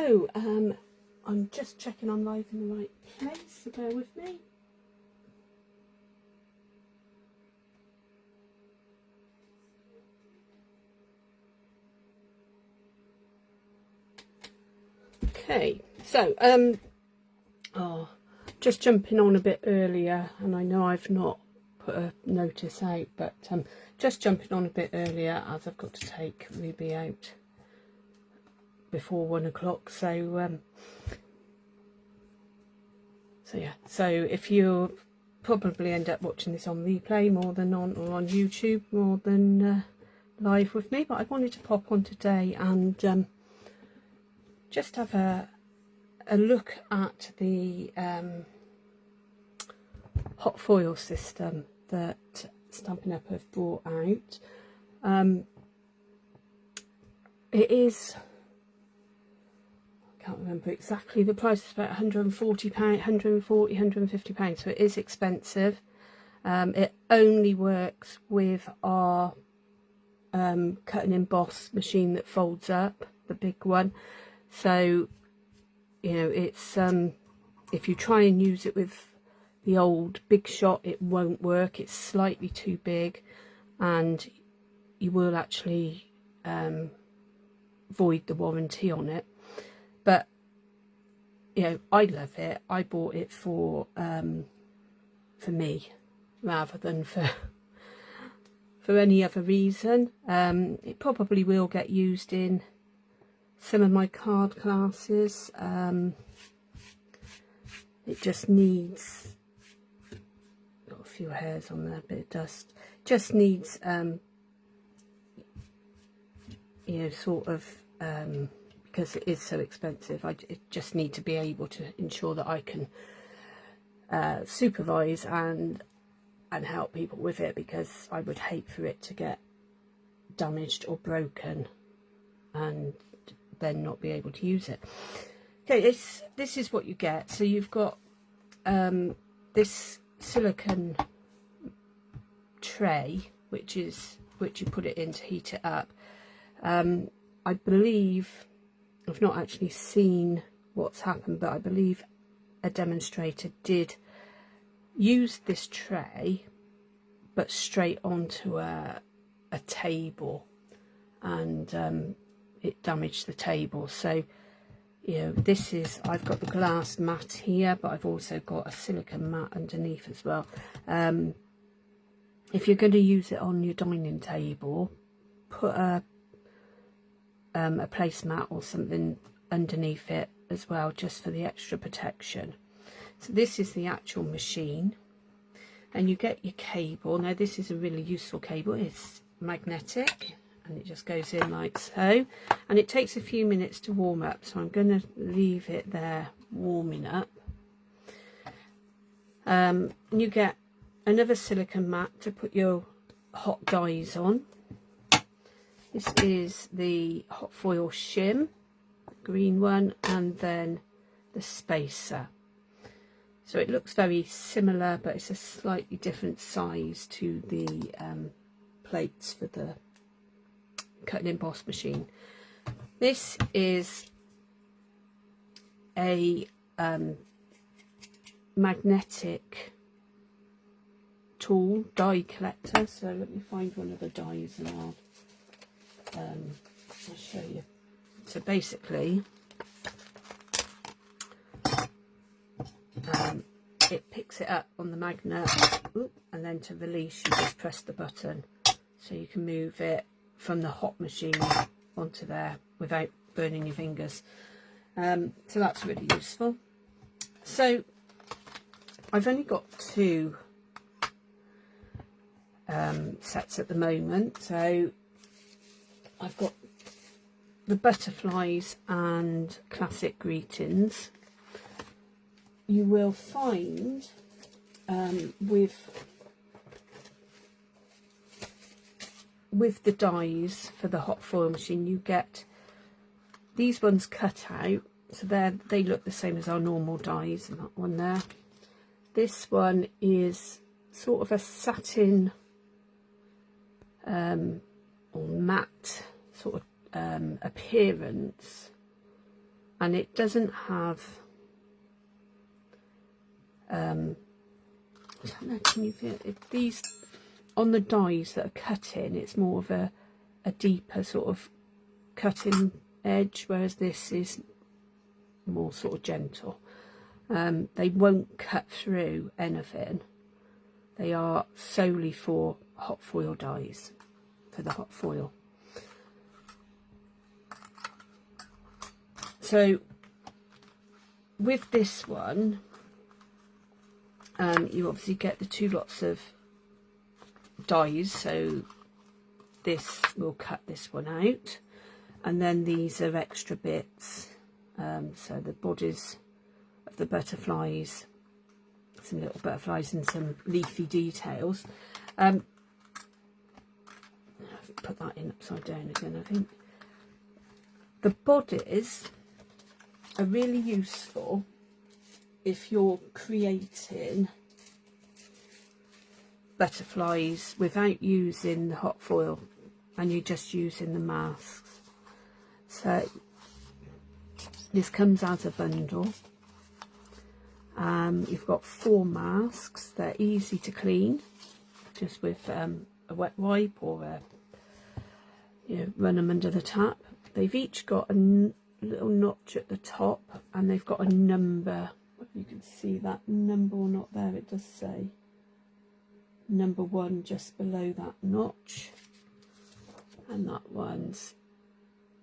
So I'm just checking I'm live in the right place, so bear with me. Okay, so just jumping on a bit earlier, and I know I've not put a notice out, but just jumping on a bit earlier as I've got to take Ruby out before 1 o'clock. So yeah, so if you probably end up watching this on replay more than on YouTube more than live with me, but I wanted to pop on today and just have a look at the hot foil system that Stampin' Up have brought out. It is, I can't remember exactly the price, it's about £140, £150, so it is expensive. It only works with our cut and emboss machine that folds up, the big one. So, you know, it's if you try and use it with the old Big Shot, it won't work. It's slightly too big, and you will actually void the warranty on it. But you know, I love it. I bought it for me rather than for any other reason. It probably will get used in some of my card classes. It just needs, got a few hairs on there, a bit of dust, just needs you know, sort of because it is so expensive, I just need to be able to ensure that I can supervise and help people with it, because I would hate for it to get damaged or broken and then not be able to use it. Okay, this is what you get. So you've got this silicone tray, which you put it in to heat it up. I believe, I've not actually seen what's happened, but I believe a demonstrator did use this tray but straight onto a table, and it damaged the table. So, you know, this is, I've got the glass mat here, but I've also got a silicone mat underneath as well. If you're going to use it on your dining table, put a placemat or something underneath it as well, just for the extra protection. So this is the actual machine, and you get your cable. Now this is a really useful cable. It's magnetic, and it just goes in like so, and it takes a few minutes to warm up, so I'm going to leave it there warming up. And you get another silicone mat to put your hot dies on. This is the hot foil shim, green one, and then the spacer. So it looks very similar, but it's a slightly different size to the plates for the cut and emboss machine. This is a magnetic tool, die collector. So let me find one of the dies and I'll show you. So basically, it picks it up on the magnet, and then to release you just press the button, so you can move it from the hot machine onto there without burning your fingers. So that's really useful. So I've only got 2 sets at the moment. So I've got the butterflies and classic greetings. You will find with the dies for the hot foil machine, you get these ones cut out, so they look the same as our normal dies, and that one there. This one is sort of a satin or matte sort of appearance, and it doesn't have I don't know, can you feel it? These on the dies that are cutting, it's more of a deeper sort of cutting edge, whereas this is more sort of gentle. They won't cut through anything. They are solely for hot foil dies, for the hot foil. So with this one, you obviously get the 2 lots of dies, so this will cut this one out, and then these are extra bits, so the bodies of the butterflies, some little butterflies and some leafy details. I've put that in upside down again, I think. The bodies are really useful if you're creating butterflies without using the hot foil and you're just using the masks. So this comes as a bundle. You've got 4 masks. They're easy to clean, just with a wet wipe or run them under the tap. They've each got a little notch at the top, and they've got a number. If you can see that number or not there, it does say number 1 just below that notch, and that one's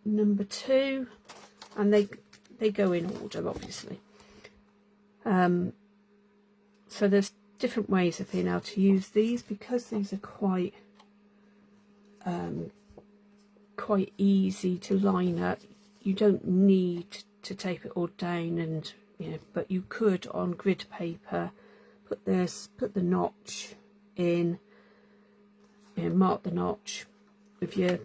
number 2, and they go in order, obviously. So there's different ways of being able to use these, because these are quite easy to line up. You don't need to tape it all down, and but you could on grid paper put the notch in, mark the notch with your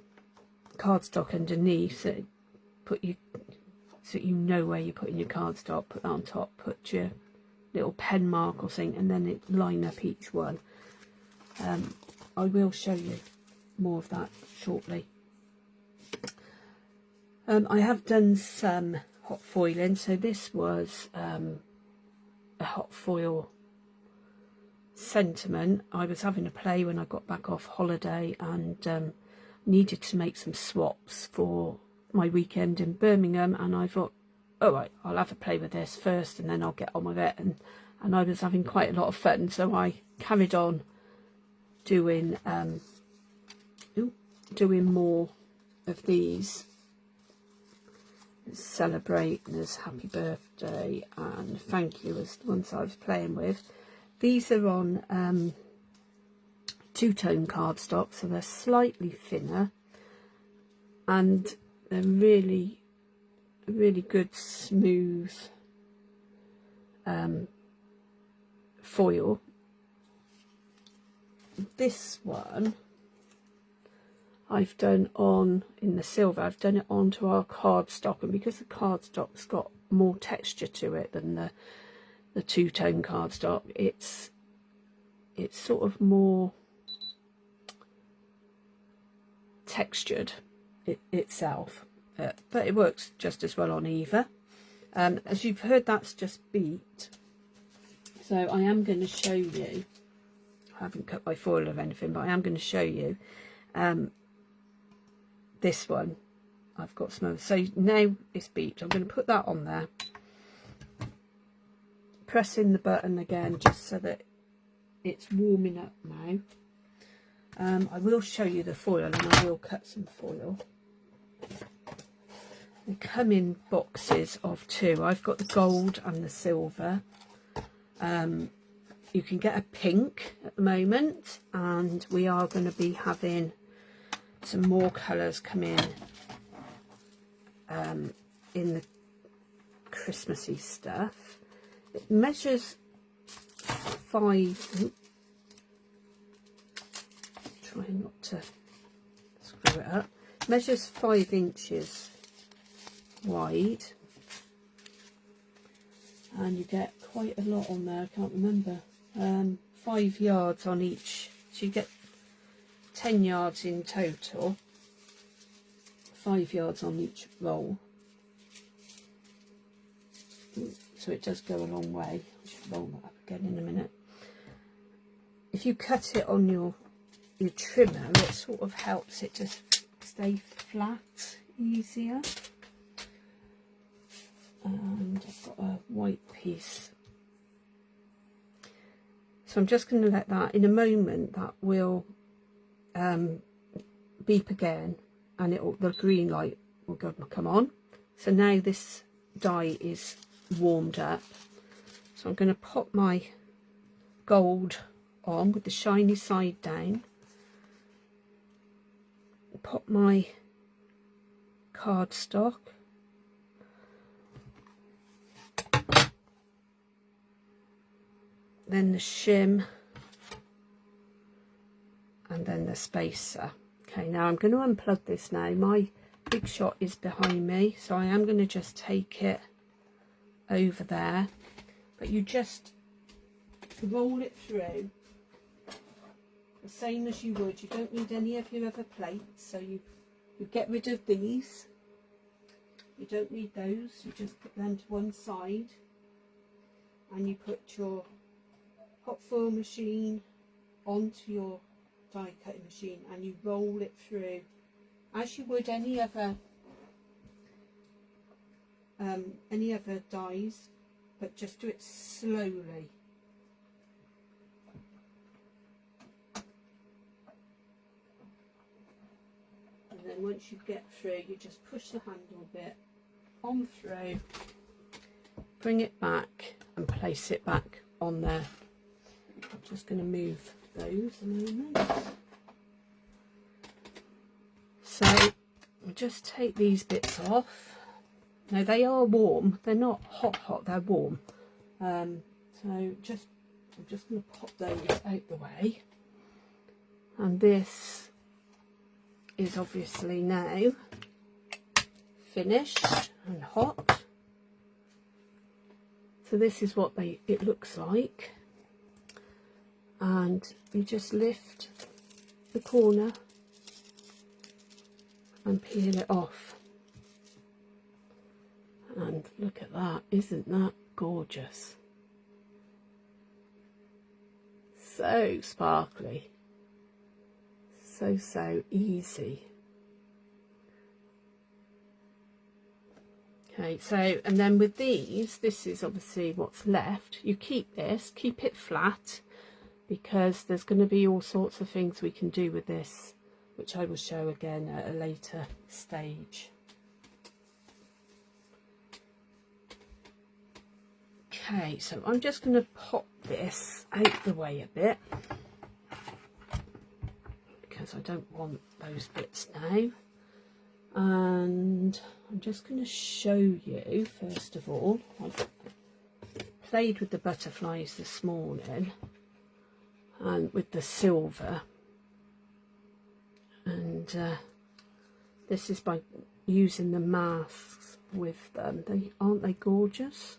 cardstock underneath, so you know where you're putting your cardstock. Put that on top, put your little pen mark or something, and then it line up each one. I will show you more of that shortly. I have done some hot foiling, so this was a hot foil sentiment. I was having a play when I got back off holiday, and needed to make some swaps for my weekend in Birmingham, and I thought, all right, I'll have a play with this first and then I'll get on with it, and I was having quite a lot of fun, so I carried on doing more of these. Celebrate, and there's happy birthday and thank you as the ones I was playing with. These are on 2-tone cardstock, so they're slightly thinner, and they're really good smooth foil. This one I've done on, in the silver, I've done it onto our cardstock, and because the cardstock's got more texture to it than the 2-tone cardstock, it's sort of more textured itself, but it works just as well on either. As you've heard, that's just beat, so I am going to show you, I haven't cut my foil or anything, but I am going to show you this one. I've got some other, so now it's beeped. I'm going to put that on there, pressing the button again just so that it's warming up now. I will show you the foil, and I will cut some foil. They come in boxes of 2. I've got the gold and the silver. You can get a pink at the moment, and we are going to be having some more colours come in the Christmassy stuff. It measures 5. Trying not to screw it up. It measures 5 inches wide, and you get quite a lot on there. I can't remember. 5 yards on each, so you get 10 yards in total, 5 yards on each roll. so it does go a long way. I should roll that up again in a minute. If you cut it on your trimmer, it sort of helps it to stay flat easier. And I've got a white piece, so I'm just going to let that, in a moment that will beep again, and the green light will come on. So now this die is warmed up, so I'm going to pop my gold on with the shiny side down, pop my cardstock, then the shim, and then the spacer. Okay, now I'm going to unplug this now. My big shot is behind me, so I am going to just take it over there, but you just roll it through the same as you would. You don't need any of your other plates, so you get rid of these. You don't need those, you just put them to one side, and you put your hot foil machine onto your die cutting machine, and you roll it through as you would any other dies, but just do it slowly. And then once you get through, you just push the handle bit on through, bring it back and place it back on there. I'm just going to move those a moment. So I'll just take these bits off. Now they are warm, they're not hot, they're warm. So I'm just going to pop those out the way. And this is obviously now finished and hot. So this is what it looks like. And you just lift the corner and peel it off. And look at that, isn't that gorgeous? So sparkly, so easy. Okay, so, and then with these, this is obviously what's left. You keep this, keep it flat, because there's going to be all sorts of things we can do with this, which I will show again at a later stage. Okay, so I'm just going to pop this out the way a bit, because I don't want those bits now. And I'm just going to show you, first of all, I've played with the butterflies this morning and with the silver, and this is by using the masks with them. Aren't they gorgeous?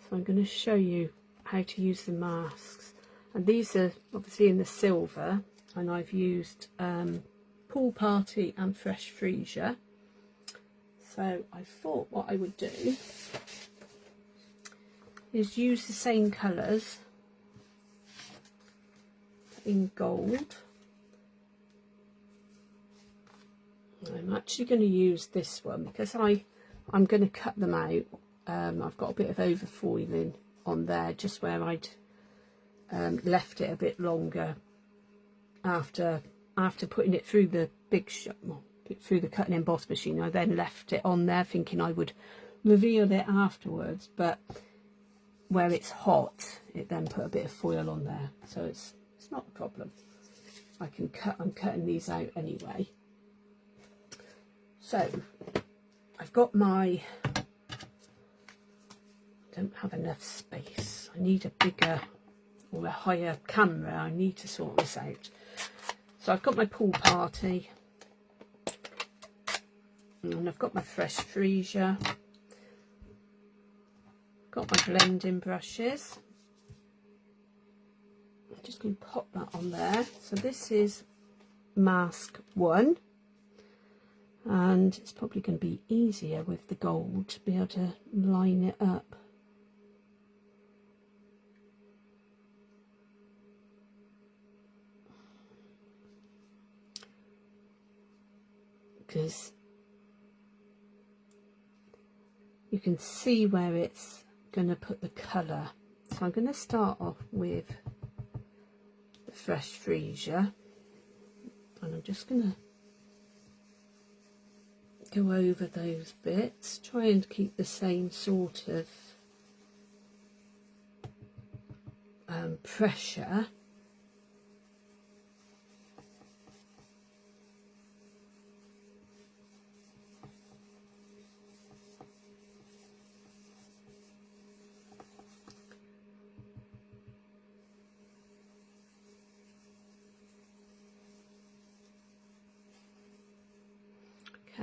So I'm going to show you how to use the masks, and these are obviously in the silver, and I've used Pool Party and Fresh Freesia. So I thought what I would do is use the same colours in gold. I'm actually going to use this one because I'm going to cut them out. I've got a bit of overfoiling on there, just where I'd left it a bit longer after putting it through the through the cut and emboss machine. I then left it on there thinking I would reveal it afterwards, but where it's hot, it then put a bit of foil on there, so it's not a problem. I'm cutting these out anyway. So I've got my, I don't have enough space. I need a bigger or a higher camera. I need to sort this out. So I've got my Pool Party, and I've got my Fresh Freesia, got my blending brushes. I'm just going to pop that on there. So this is mask 1, and it's probably going to be easier with the gold to be able to line it up. Because you can see where it's going to put the colour. So I'm going to start off with the fresh freesia, and I'm just going to go over those bits, try and keep the same sort of pressure.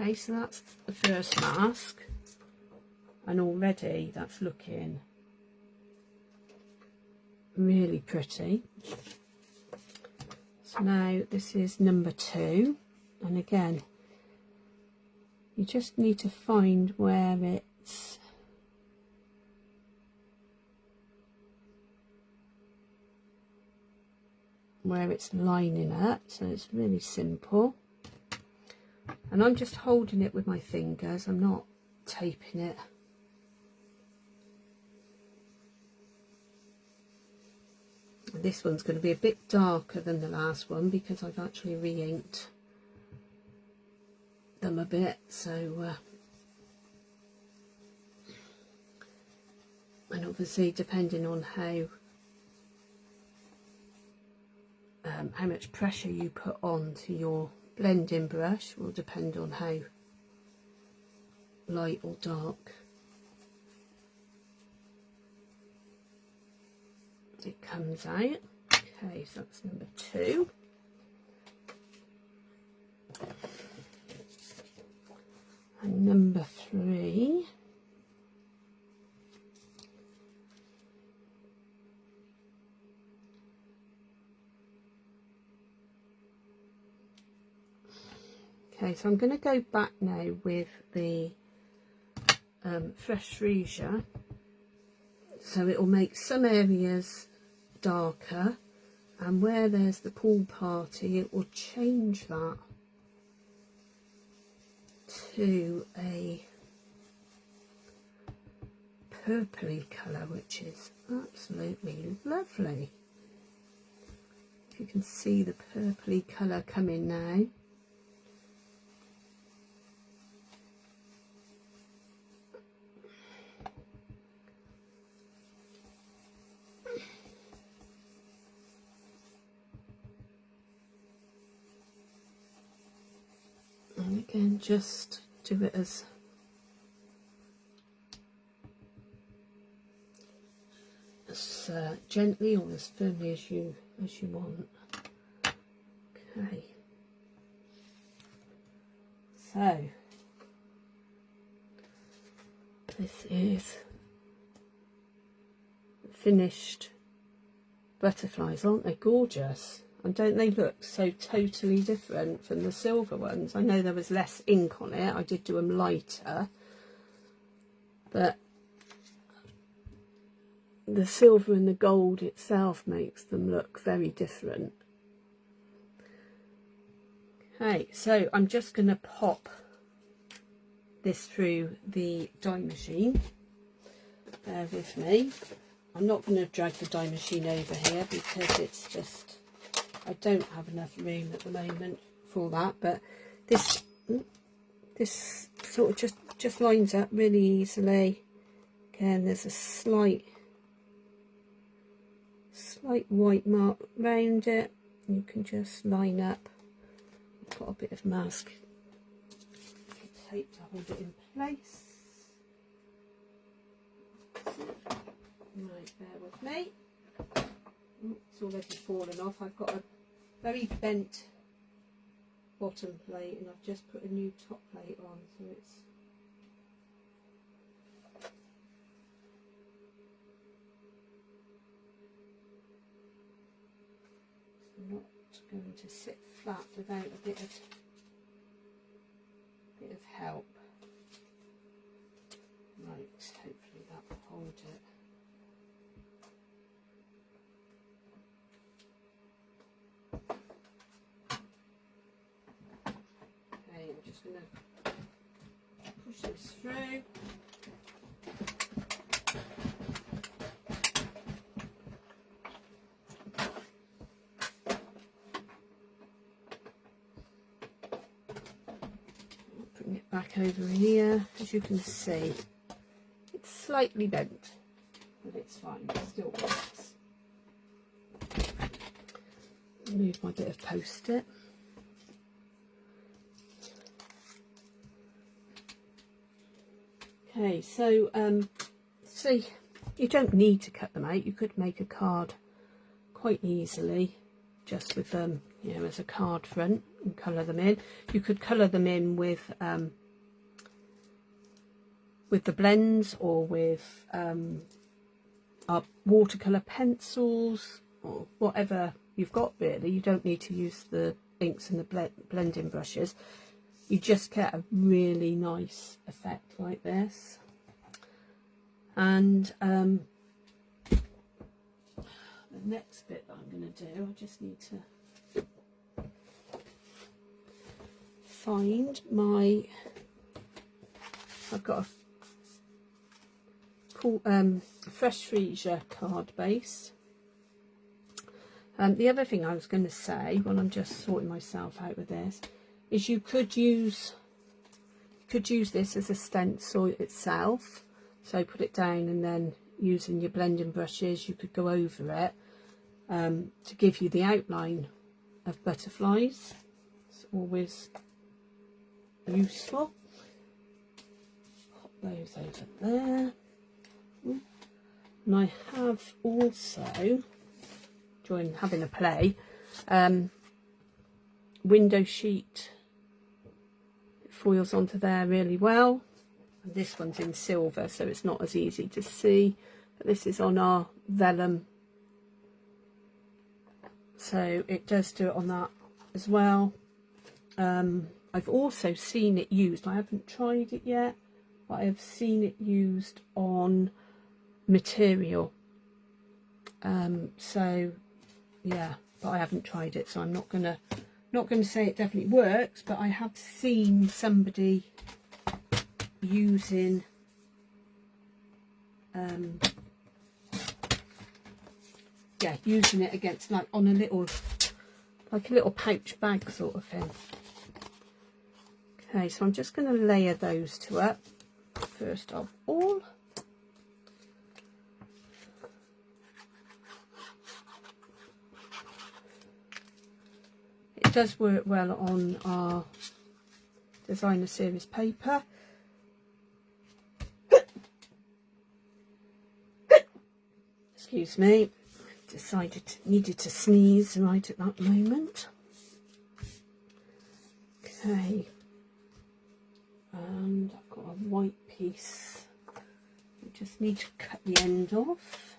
Okay, so that's the first mask, and already that's looking really pretty. So now this is number 2, and again you just need to find where it's lining up, so it's really simple. And I'm just holding it with my fingers, I'm not taping it. This one's going to be a bit darker than the last one because I've actually re-inked them a bit, so and obviously depending on how much pressure you put onto your blending brush will depend on how light or dark it comes out. Okay, so that's number 2. And number 3. Okay, so I'm going to go back now with the fresh freesia, so it will make some areas darker, and where there's the pool party it will change that to a purpley colour, which is absolutely lovely. If you can see the purpley colour coming now. And again, just do it as gently or as firmly as you want. Okay, so this is finished butterflies. Aren't they gorgeous? And don't they look so totally different from the silver ones? I know there was less ink on it, I did do them lighter, but the silver and the gold itself makes them look very different. Okay, so I'm just going to pop this through the die machine. Bear with me. I'm not going to drag the die machine over here because it's just, I don't have enough room at the moment for that, but this sort of just lines up really easily. Again, there's a slight white mark round it. You can just line up. I've got a bit of mask tape to hold it in place. Right, bear with me. Oh, it's already fallen off. I've got a very bent bottom plate and I've just put a new top plate on, so it's not going to sit flat without a bit of going to push this through. Bring it back over here. As you can see, it's slightly bent, but it's fine, it still works. Remove my bit of post-it. Okay, so you don't need to cut them out. You could make a card quite easily just with them, you know, as a card front, and colour them in. You could colour them in with the blends, or with our watercolour pencils, or whatever you've got really. You don't need to use the inks and the blending brushes. You just get a really nice effect like this. And the next bit that I'm going to do, I just need to find my, I've got a Fresh Freesia card base. The other thing I was going to say, when I'm just sorting myself out with this, is you could use this as a stencil itself. So put it down, and then using your blending brushes, you could go over it to give you the outline of butterflies. It's always useful. Pop those over there. And I have also, during having a play, window sheet. It foils onto there really well. And this one's in silver, so it's not as easy to see, but this is on our vellum, so it does do it on that as well. I've also seen it used, I haven't tried it yet, but I've seen it used on material. So yeah, but I haven't tried it, so I'm not gonna say it definitely works, but I have seen somebody using using it against, like, on a little, like a little pouch bag sort of thing. Okay, so I'm just going to layer those two up first of all. It does work well on our designer series paper. Excuse me, needed to sneeze right at that moment. Okay, and I've got a white piece. I just need to cut the end off.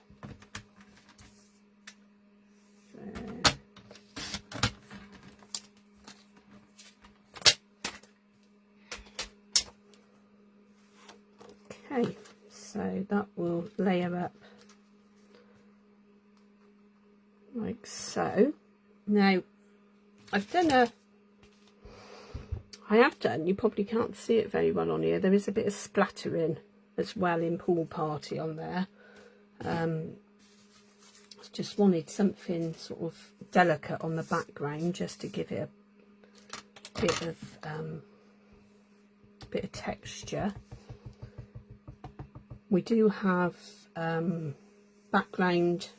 Okay, so that will layer up like so. Now I have done, you probably can't see it very well on here, there is a bit of splattering as well in Pool Party on there. Just wanted something sort of delicate on the background just to give it a bit of texture. We do have background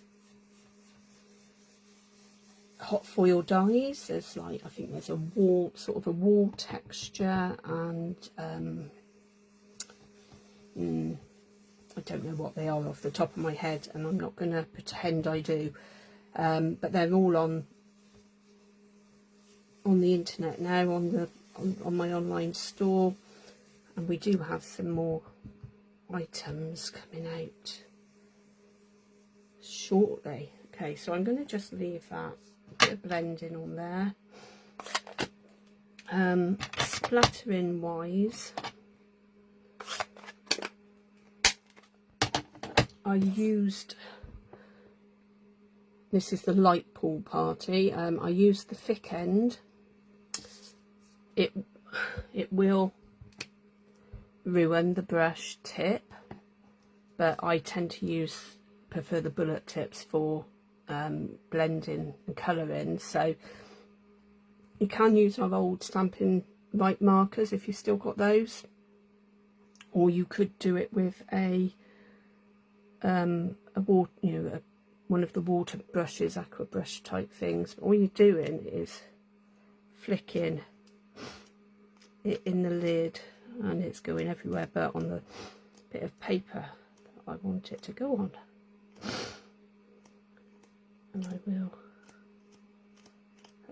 hot foil dies. There's, like, I think there's a wall, sort of a wall texture, and I don't know what they are off the top of my head, and I'm not going to pretend I do, but they're all on the internet now, on my online store, and we do have some more items coming out shortly. Okay, so I'm going to just leave that bit of blending on there. Splattering wise, I used, this is the light Pool Party, I used the thick end. it will ruin the brush tip, but I tend to prefer the bullet tips for blending and colouring. So you can use our old Stampin' Right markers if you've still got those, or you could do it with one of the water brushes, aqua brush type things. All you're doing is flicking it in the lid, and it's going everywhere but on the bit of paper that I want it to go on. And I will.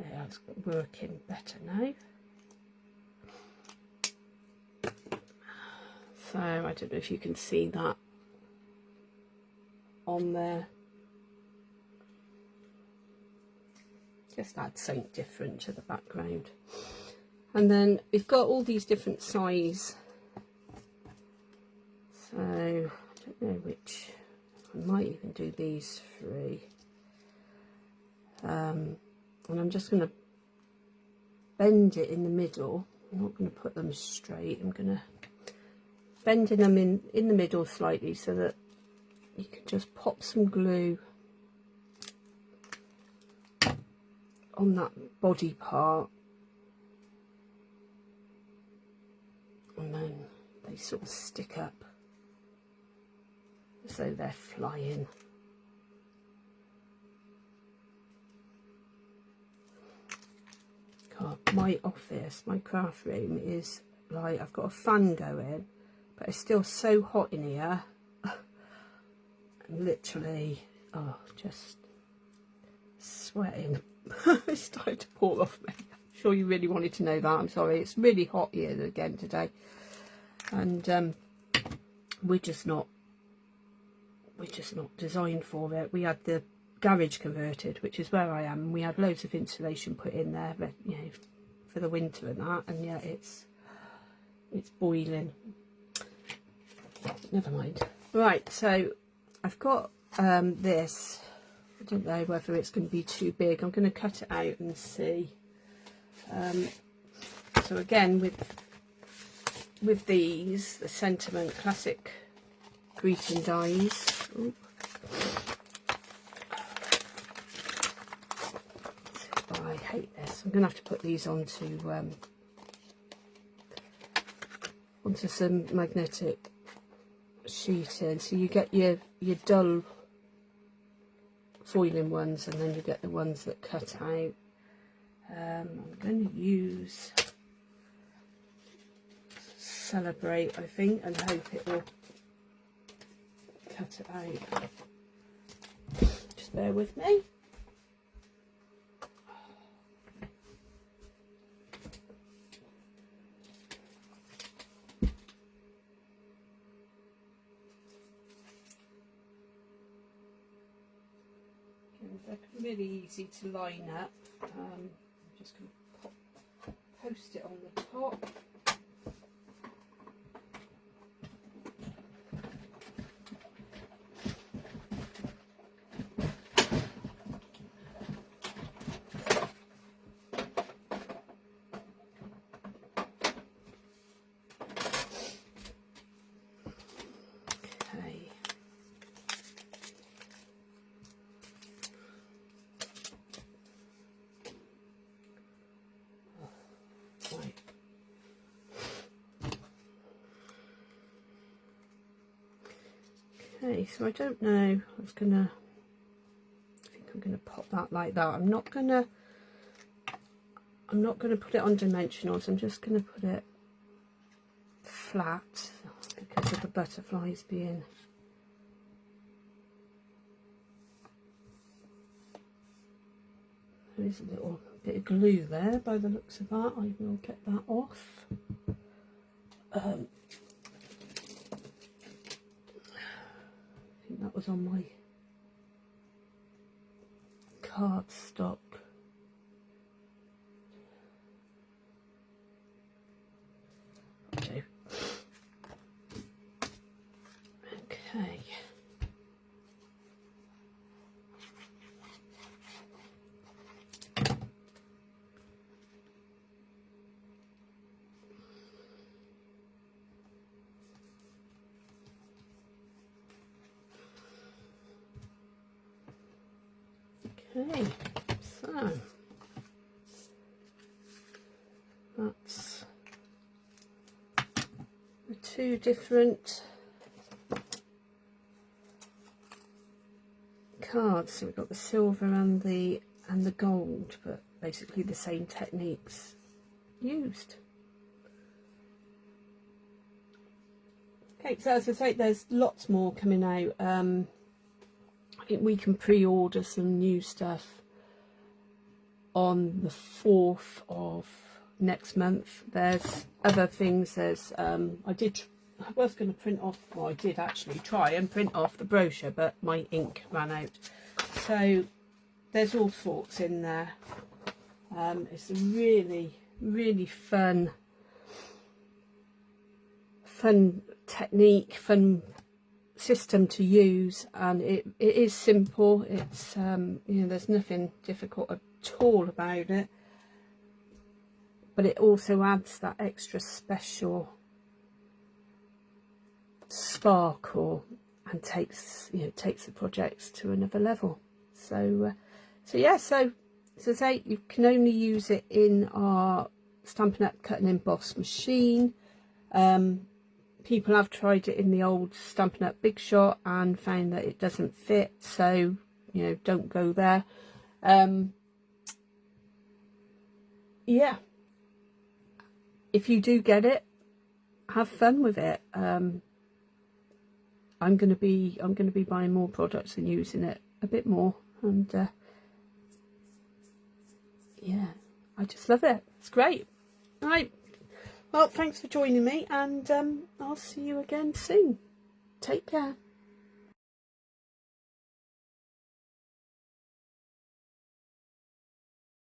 Yeah, it's working better now. So I don't know if you can see that on there. Just add something different to the background. And then we've got all these different size. So I don't know which. I might even do these 3. And I'm just going to bend it in the middle. I'm not going to put them straight. I'm going to bending them in the middle slightly so that you can just pop some glue on that body part, and then they sort of stick up as though they're flying. God, my office, my craft room is like, I've got a fan going, but it's still so hot in here. I'm literally, just sweating. It's starting to pour off me. I'm sure you really wanted to know that. I'm sorry. It's really hot here again today, and we're just not designed for it. We had the garage converted, which is where I am. We had loads of insulation put in there, but, you know, for the winter and that, and yet it's boiling. Never mind. Right, so I've got this. I don't know whether it's going to be too big. I'm going to cut it out and see. So again, with these, the Sentiment Classic Greeting dies. Ooh. Oh, I hate this. I'm going to have to put these onto some magnetic sheeting. So you get your dull foiling ones, and then you get the ones that cut out. I'm going to use Celebrate, I think, and hope it will cut it out. Just bear with me. They're really easy to line up. I'm just going to post it on the top. Okay, so I don't know. I think I'm gonna pop that like that. I'm not gonna put it on dimensionals. I'm just gonna put it flat because of the butterflies being. There is a little bit of glue there by the looks of that. I will get that off. I think that was on my cardstock. Okay. Okay, so that's the two different cards. So we've got the silver and the gold, but basically the same techniques used. Okay, so as I say, there's lots more coming out. I think we can pre-order some new stuff on the 4th of next month. There's other things. There's I was going to print off, well, I did actually try and print off the brochure, but my ink ran out. So there's all sorts in there. It's a really, really fun technique, fun system to use, and it is simple. It's you know, there's nothing difficult at all about it, but it also adds that extra special sparkle and takes the projects to another level. So yeah, so as I say, you can only use it in our Stampin Up Cut Emboss Machine. People have tried it in the old Stampin Up Big Shot and found that it doesn't fit, so you know, don't go there. Yeah, if you do get it, have fun with it. I'm gonna be buying more products and using it a bit more, and yeah, I just love it. It's great. Right, well, thanks for joining me, and I'll see you again soon. Take care.